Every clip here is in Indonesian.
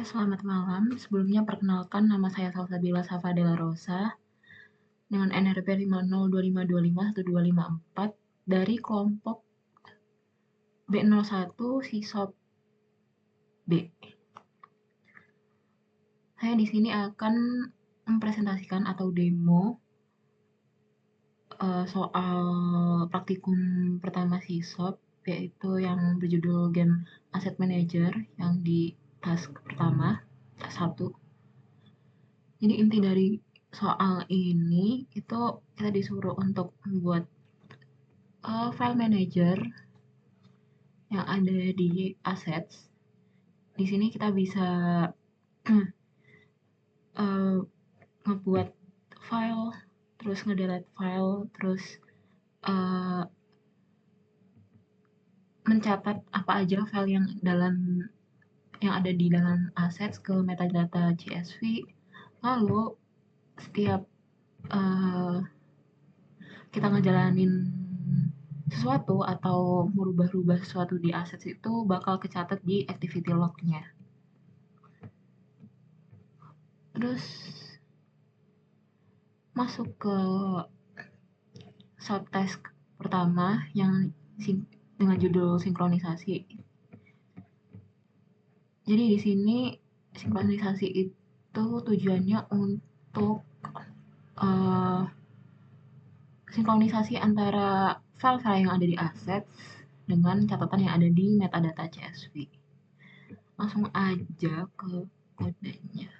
Selamat malam. Sebelumnya perkenalkan nama saya Salsabila Safa Della Rosa dengan NRP 5025251254 dari kelompok B01 Sisop B. Saya di sini akan mempresentasikan atau demo soal praktikum pertama Sisop, yaitu yang berjudul Game Asset Manager yang di task pertama, task 1. Jadi inti dari soal ini itu kita disuruh untuk membuat file manager yang ada di assets. Di sini kita bisa ngebuat file, terus ngedelete file, terus mencatat apa aja file yang ada di dalam assets ke metadata CSV. Lalu setiap kita ngejalanin sesuatu atau merubah-rubah sesuatu di assets itu bakal kecatat di activity log-nya. Terus masuk ke subtask pertama yang dengan judul sinkronisasi. Jadi di sini sinkronisasi itu tujuannya untuk sinkronisasi antara file-file yang ada di assets dengan catatan yang ada di metadata CSV. Langsung aja ke kodenya.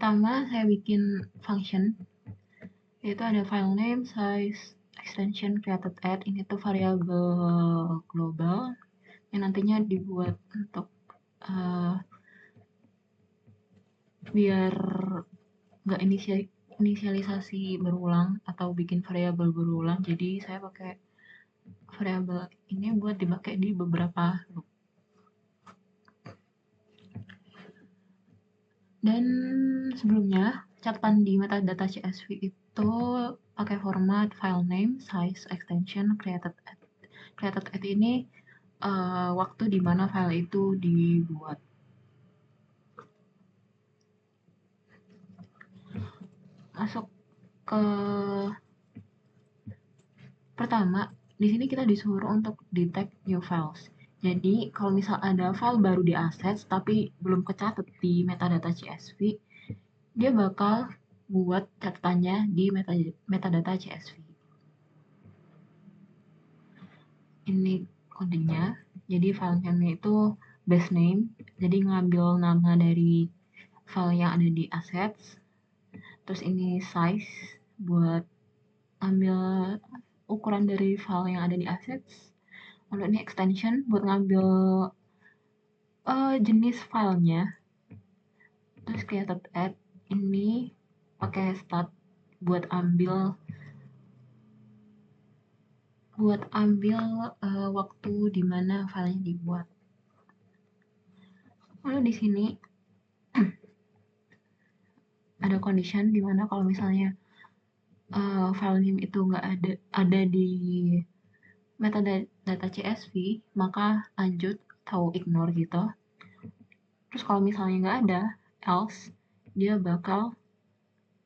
Pertama, saya bikin function, yaitu ada file name, size, extension, created at. Ini tuh variabel global yang nantinya dibuat untuk biar nggak inisialisasi berulang atau bikin variabel berulang. Jadi saya pakai variabel ini buat dipakai di beberapa loop. Dan sebelumnya catatan di metadata CSV itu pakai format file name, size, extension, created at. Created at ini waktu di mana file itu dibuat. Masuk ke pertama, di sini kita disuruh untuk detect new files. Jadi kalau misal ada file baru di assets tapi belum kecatat di metadata CSV, dia bakal buat catatannya di metadata CSV. Ini kodenya. Jadi file name itu base name, jadi ngambil nama dari file yang ada di assets. Terus ini size buat ambil ukuran dari file yang ada di assets. Lalu ini extension buat ngambil jenis filenya. Terus created at ini pakai start buat ambil waktu di mana filenya dibuat. Lalu di sini ada condition di mana kalau misalnya file name itu nggak ada di metadata CSV, maka lanjut atau ignore gitu. Terus kalau misalnya nggak ada, else, dia bakal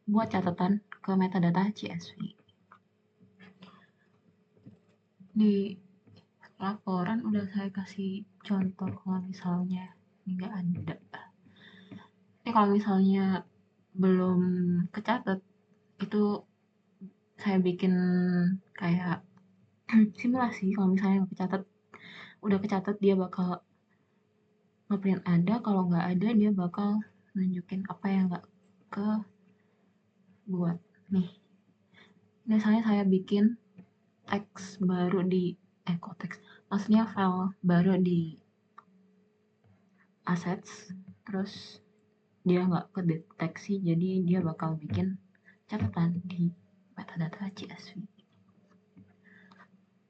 buat catatan ke metadata CSV. Di laporan udah saya kasih contoh kalau misalnya ini nggak ada. Ini kalau misalnya belum kecatat, itu saya bikin kayak simulasi. Kalau misalnya udah kecatat dia bakal ngeprint ada, kalau nggak ada dia bakal nunjukin apa yang nggak buat. Nih, misalnya saya bikin teks baru di teks, maksudnya file baru di assets, terus dia nggak kedeteksi, jadi dia bakal bikin catatan di metadata CSV.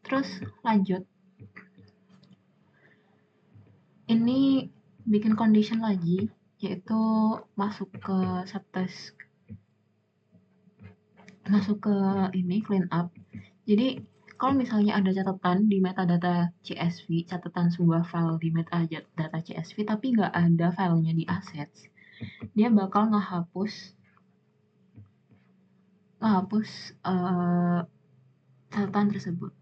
Terus lanjut, ini bikin condition lagi, yaitu masuk ke subtask masuk ke ini clean up. Jadi kalau misalnya ada catatan di metadata CSV, catatan sebuah file di metadata CSV tapi nggak ada filenya di assets, dia bakal ngehapus catatan tersebut.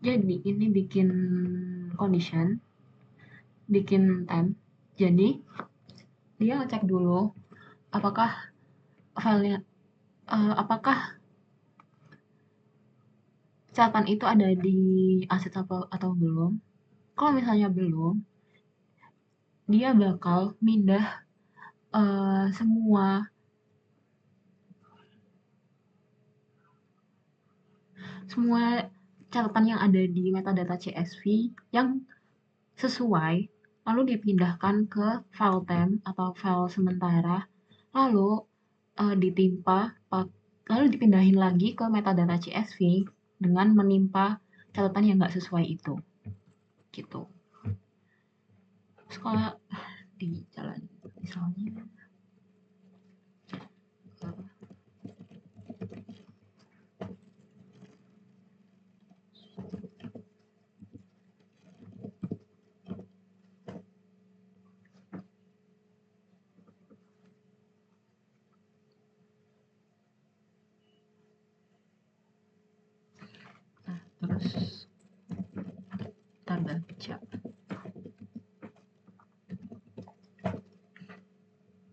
Jadi ini bikin condition, bikin temp. Jadi dia ngecek dulu apakah filenya apakah catatan itu ada di aset atau belum. Kalau misalnya belum, dia bakal mindah semua catatan yang ada di metadata CSV yang sesuai, lalu dipindahkan ke file temp atau file sementara, lalu lalu dipindahin lagi ke metadata CSV dengan menimpa catatan yang nggak sesuai itu, gitu. Terus kalau di jalan misalnya terus kita baca.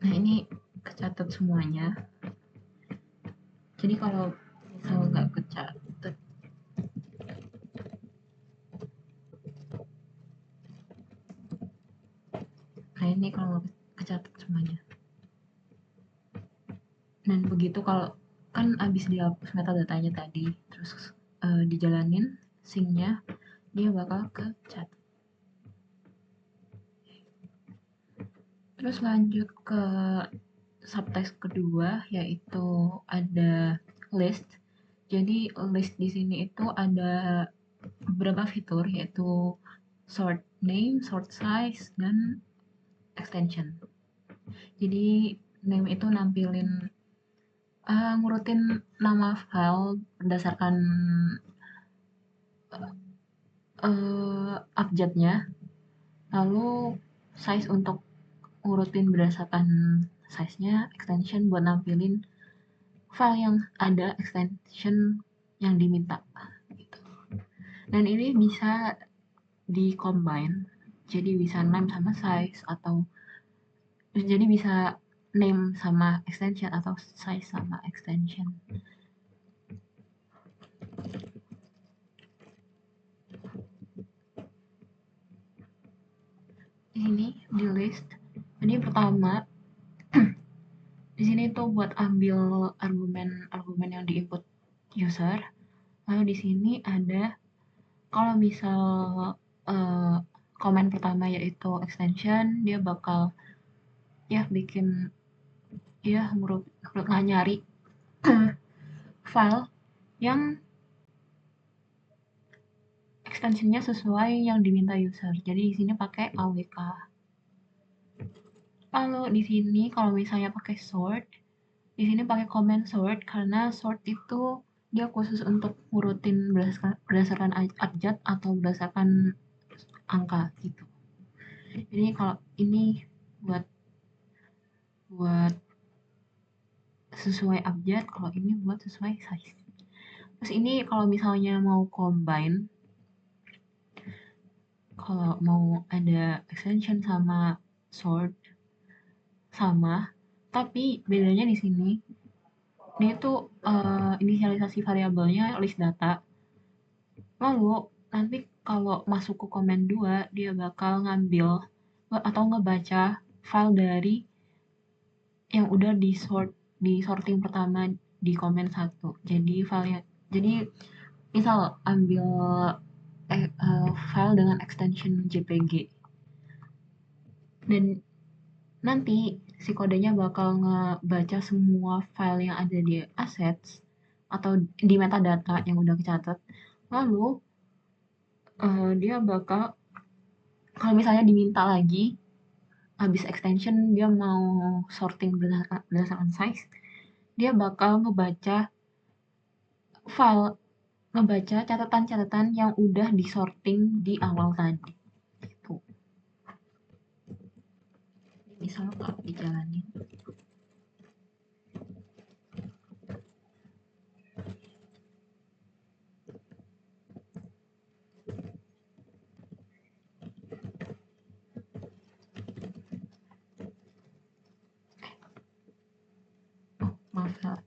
Nah ini kecatat semuanya. Jadi kalau misal nggak kecatat, nah ini kalau kecatat semuanya. Dan begitu kalau kan abis dihapus metadatanya tadi, terus dijalanin syncnya, dia bakal kecatat. Terus lanjut ke subtext kedua, yaitu ada list. Jadi list di sini itu ada beberapa fitur, yaitu sort name, sort size, dan extension. Jadi name itu nampilin ngurutin nama file berdasarkan abjadnya, lalu size untuk ngurutin berdasarkan size-nya, extension buat nampilin file yang ada extension yang diminta gitu. Dan ini bisa di combine, jadi bisa name sama size, atau jadi bisa name sama extension atau size sama extension. Ini di list. Jadi pertama di sini tuh buat ambil argumen yang diinput user. Lalu di sini ada kalau misal komen pertama yaitu extension, dia bakal bikin nyari file yang extensionnya sesuai yang diminta user. Jadi di sini pakai awk. Lalu di sini kalau misalnya pakai sort, di sini pakai comment sort karena sort itu dia khusus untuk ngurutin berdasarkan abjad atau berdasarkan angka gitu. Jadi kalau ini buat sesuai abjad, kalau ini buat sesuai size. Terus ini kalau misalnya mau combine, kalau mau ada extension sama sort sama, tapi bedanya di sini ini tuh inisialisasi variabelnya list data. Lalu nanti kalau masuk ke komen 2, dia bakal ngambil atau ngebaca file dari yang udah di sorting pertama di komen 1. Jadi misal ambil file dengan extension JPG. Dan nanti si kodenya bakal ngebaca semua file yang ada di assets atau di metadata yang udah kecatat. Lalu dia bakal kalau misalnya diminta lagi habis extension dia mau sorting berdasarkan size, dia bakal ngebaca catatan-catatan yang udah disorting di awal tadi gitu. Misal kalau dijalanin maaf ya.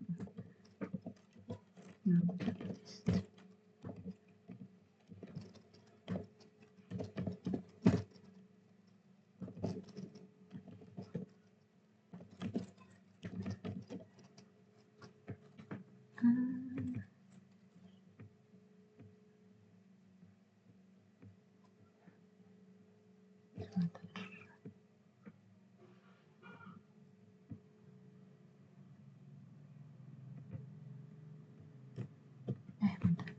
Bentar.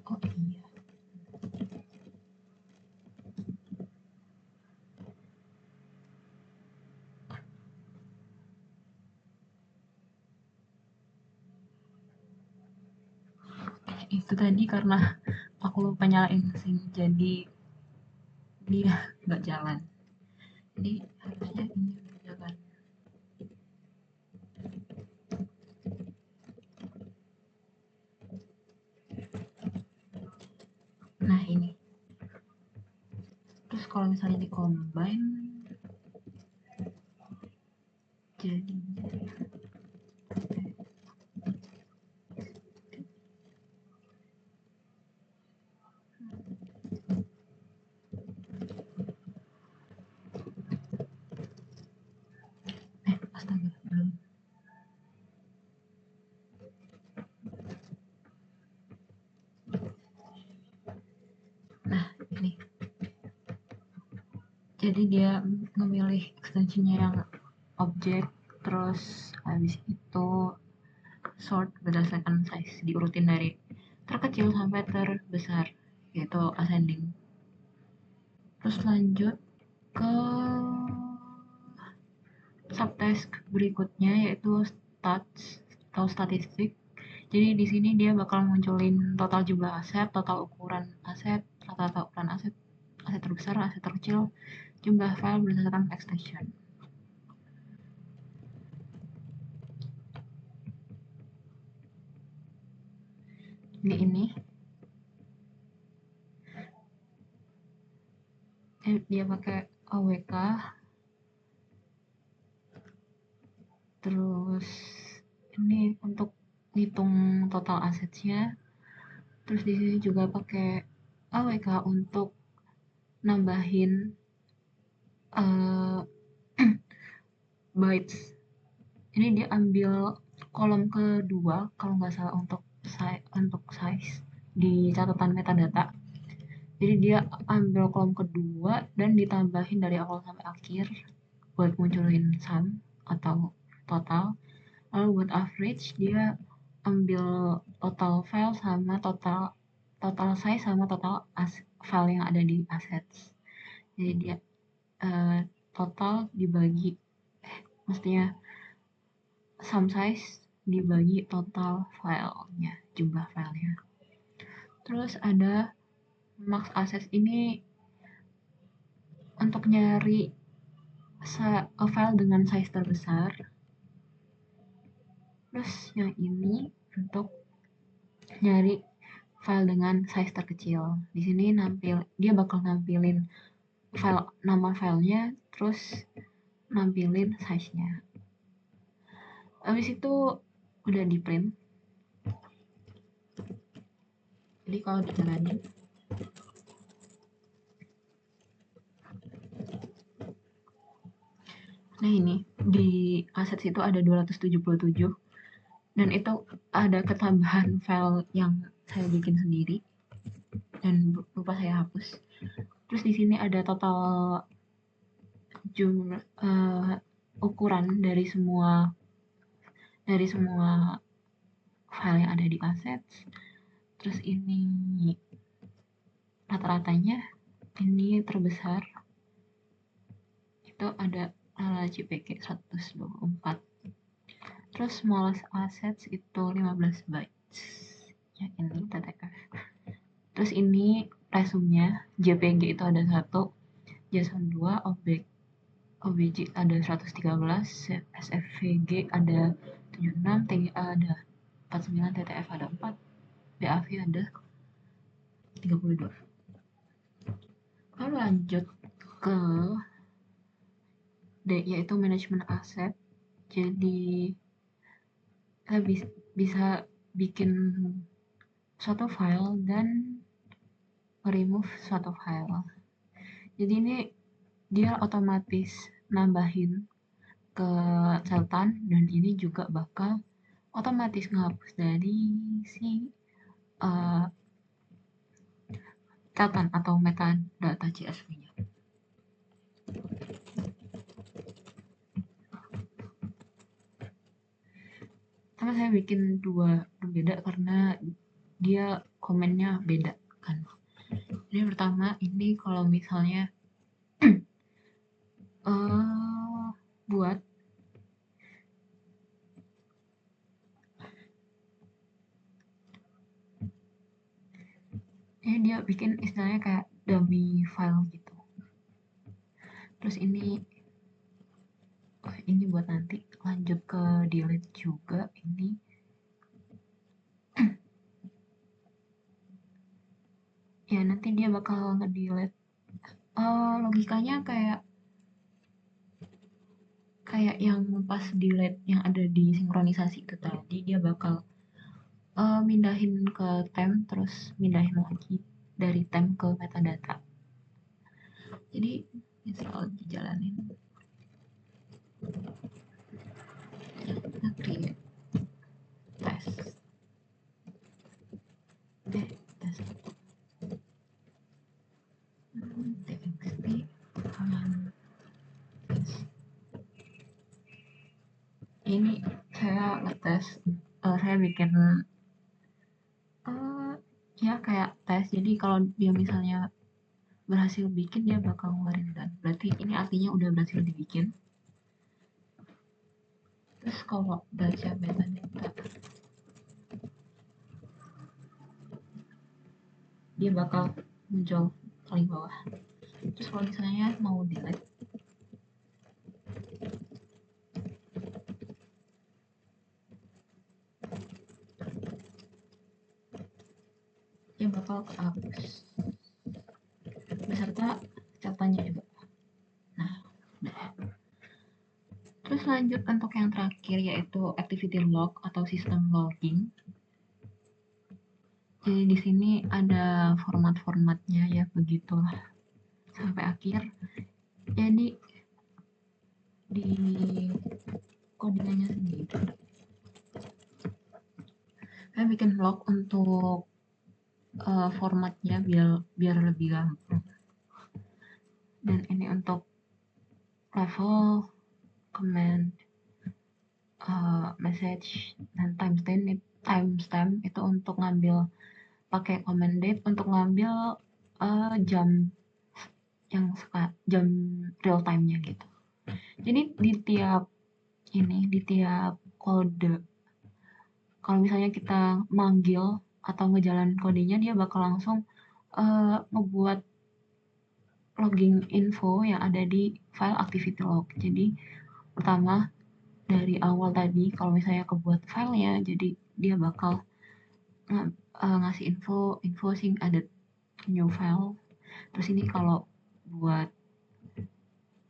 Oh iya. Itu tadi karena aku lupa nyalain sync, jadi dia nggak jalan. Jadi harusnya ini udah jalan. Nah ini. Terus kalau misalnya di combine jadinya astaga belum. Nah ini. Jadi dia memilih extensionnya yang objek, terus habis itu sort berdasarkan size, diurutin dari terkecil sampai terbesar, yaitu ascending. Terus lanjut ke subtask berikutnya yaitu stats atau statistik. Jadi di sini dia bakal munculin total jumlah aset, total ukuran aset, rata-rata ukuran aset, aset terbesar, aset terkecil, jumlah file berdasarkan extension. Ini dia pakai AWK, terus ini untuk ngitung total asetnya, terus di sini juga pakai AWK untuk nambahin uh, bytes. Ini dia ambil kolom kedua kalau nggak salah untuk size di catatan metadata. Jadi dia ambil kolom kedua dan ditambahin dari awal sampai akhir buat munculin sum atau total. Lalu buat average dia ambil total file sama total size sama total file yang ada di assets. Jadi dia total dibagi, maksudnya sum size dibagi total filenya, jumlah filenya. Terus ada max access, ini untuk nyari file dengan size terbesar. Terus yang ini untuk nyari file dengan size terkecil. Di sini dia bakal nampilin nama filenya, terus nampilin size-nya. Habis itu udah di print. Jadi kalau dijalanin, nah ini di assets itu ada 277, dan itu ada ketambahan file yang saya bikin sendiri dan lupa saya hapus. Terus di sini ada total jumlah ukuran dari semua file yang ada di assets. Terus ini rata-ratanya, ini terbesar itu ada JPG 124. Terus smallest assets itu 15 bytes. Ya, ini TTF. Terus ini resumenya, JPG itu ada 1, JSON 2, OBJ ada 113, SFVG ada 76, TGA ada 49, TTF ada 4, BAV ada 32. Lalu lanjut ke D, yaitu management asset. Jadi kita bisa bikin suatu file dan remove suatu file. Jadi ini dia otomatis nambahin ke catatan, dan ini juga bakal otomatis ngehapus dari si catatan atau metadata CSV-nya. Tapi saya bikin dua berbeda karena dia komennya beda kan. Jadi pertama, ini kalau misalnya buat dia bikin istilahnya kayak dummy file gitu. Terus ini buat nanti. Lanjut ke delete juga ini. Ya nanti dia bakal nge-delete. Logikanya kayak yang pas delete yang ada di sinkronisasi itu tadi, dia bakal mindahin ke temp, terus mindahin lagi dari temp ke metadata. Jadi install dijalanin. Create test. Test txt ini saya ngetes, saya bikin ya kayak tes. Jadi kalau dia misalnya berhasil bikin, dia bakal ngeluarin dan berarti ini artinya udah berhasil dibikin. Terus kalau baca metadata, dia bakal muncul paling bawah. Terus kalau misalnya mau delete, dia bakal kehapus beserta catatannya juga. Nah, udah. Terus lanjut untuk yang terakhir, yaitu activity log atau sistem logging. Jadi di sini ada format-formatnya ya, begitulah sampai akhir. Jadi di codingannya sendiri saya bikin log untuk formatnya biar lebih gampang. Dan ini untuk level, command, message, dan timestamp itu untuk ngambil pakai command date untuk ngambil jam real time-nya gitu. Jadi di tiap kode. Kalau misalnya kita manggil atau ngejalanin kodenya, dia bakal langsung ngebuat logging info yang ada di file activity log. Jadi pertama dari awal tadi kalau misalnya kebuat filenya, jadi dia bakal ngasih info sing ada new file. Terus ini kalau buat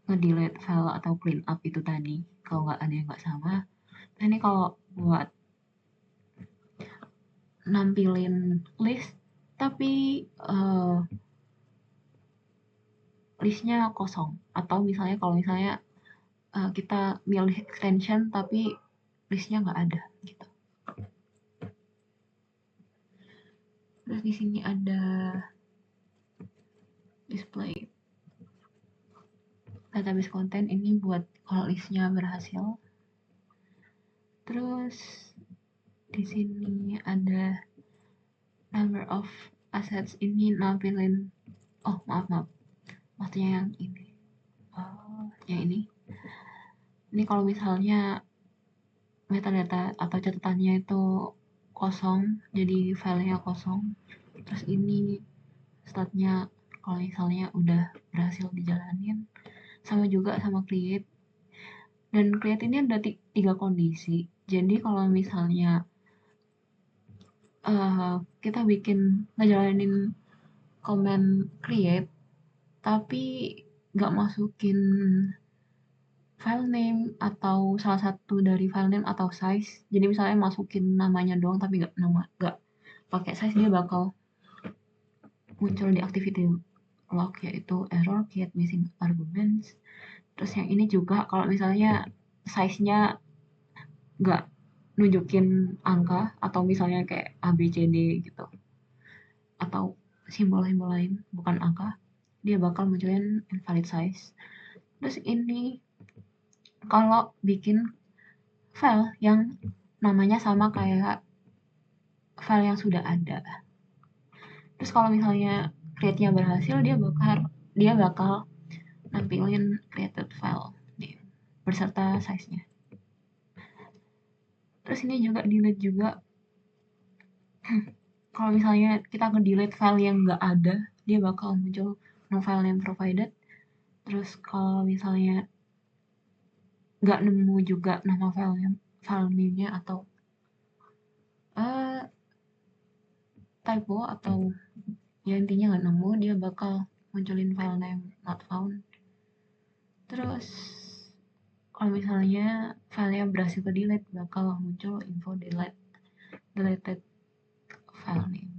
nge-delete file atau clean up itu tadi, kalau nggak ada yang nggak sama. Terus ini kalau buat nampilin list tapi listnya kosong, atau misalnya kalau misalnya kita milih extension tapi listnya nggak ada gitu. Terus di sini ada display database content, ini buat kalau listnya berhasil. Terus di sini ada number of assets, ini nampilin maaf maksudnya yang ini yang ini kalau misalnya metadata atau catatannya itu kosong, jadi filenya kosong. Terus ini statnya kalau misalnya udah berhasil dijalanin. Sama juga sama create. Dan create ini ada 3 kondisi. Jadi kalau misalnya kita ngejalanin command create tapi nggak masukin file name atau salah satu dari file name atau size, jadi misalnya masukin namanya doang tapi nggak pakai size, dia bakal muncul di activity log yaitu error create missing arguments. Terus yang ini juga kalau misalnya size-nya nggak nunjukin angka atau misalnya kayak ABCD gitu atau simbol-simbol lain bukan angka, dia bakal munculin invalid size. Terus ini kalau bikin file yang namanya sama kayak file yang sudah ada. Terus kalau misalnya create-nya berhasil, dia bakal nampilin created file berserta size-nya. Terus ini juga delete juga. Kalau misalnya kita nge-delete file yang nggak ada, dia bakal muncul no file name provided. Terus kalau misalnya nggak nemu juga nama file name-nya atau typo atau ya intinya nggak nemu, dia bakal munculin file name not found. Terus kalau misalnya filenya berhasil ke delete, bakal muncul info deleted file name.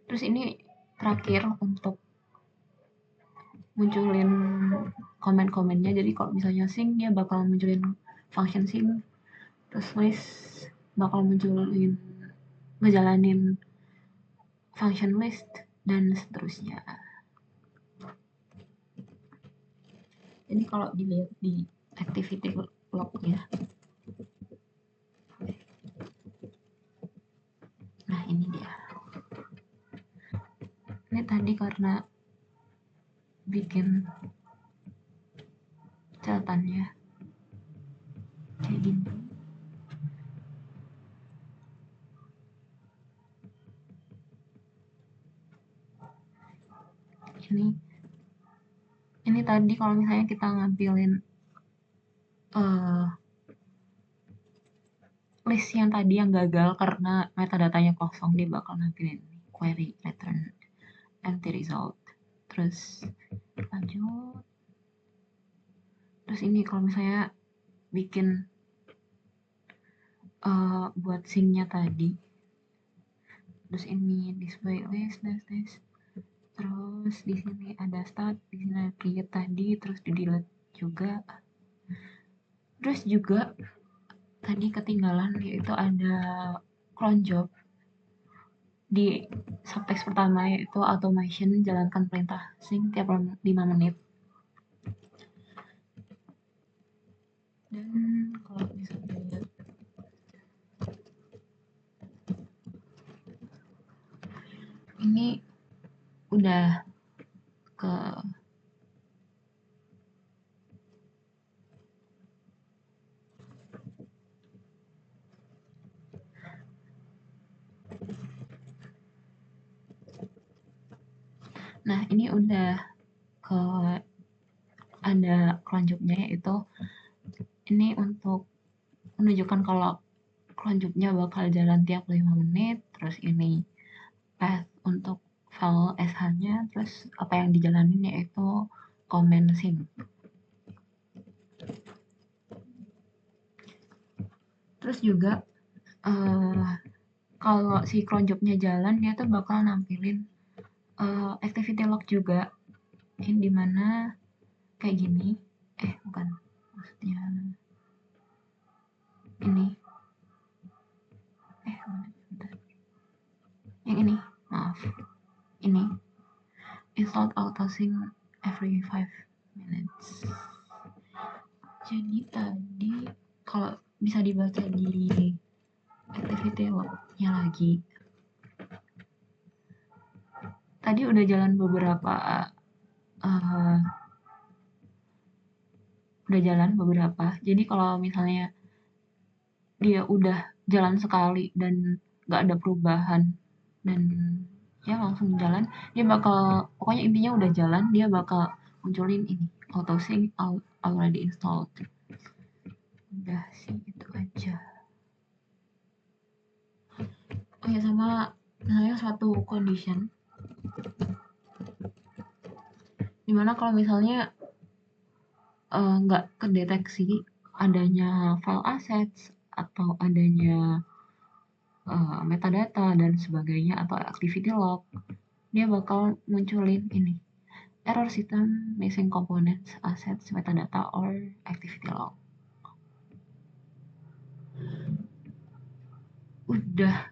Terus ini terakhir untuk munculin komen-komennya. Jadi kalau misalnya sync, dia bakal munculin function sync. Terus list bakal ngejalanin function list dan seterusnya. Ini kalau dilihat di activity log-nya. Nah, ini dia. Ini tadi karena bikin catatannya kayak gini. Ini tadi kalau misalnya kita ngambilin list yang tadi yang gagal karena metadatanya kosong, dia bakal nampilin query return empty result. Terus lanjut. Terus ini kalau misalnya bikin buat sync-nya tadi, terus ini display list. Terus di sini ada start, di sini ada create tadi, terus di delete juga. Terus juga tadi ketinggalan yaitu ada cron job di subtext pertama, yaitu automation, jalankan perintah sync tiap 5 menit. Dan kalau bisa dilihat ini udah ke Nah, ini udah ke ada kelanjutnya, yaitu ini untuk menunjukkan kalau kelanjutnya bakal jalan tiap 5 menit. Terus ini path untuk file SH-nya, terus apa yang dijalanin yaitu commencing. Terus juga kalau si cron job-nya jalan, dia tuh bakal nampilin activity log juga, yang dimana kayak gini. Bukan, maksudnya ini. Bentar. Yang ini, maaf. Ini installed autosync every 5 minutes. Jadi tadi kalau bisa dibaca di activity log-nya lagi, tadi udah jalan beberapa jadi kalau misalnya dia udah jalan sekali dan nggak ada perubahan dan ya langsung jalan, dia bakal, pokoknya intinya udah jalan, dia bakal munculin ini autosync already installed. Udah sih, itu aja. Oh ya, sama misalnya suatu condition dimana kalau misalnya nggak kedeteksi adanya file assets atau adanya metadata dan sebagainya atau activity log, dia bakal munculin ini error system missing components, assets, metadata, or activity log. Udah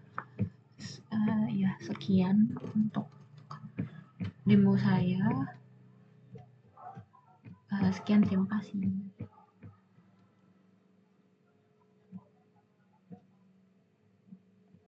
ya, sekian untuk demo saya. Sekian, terima kasih.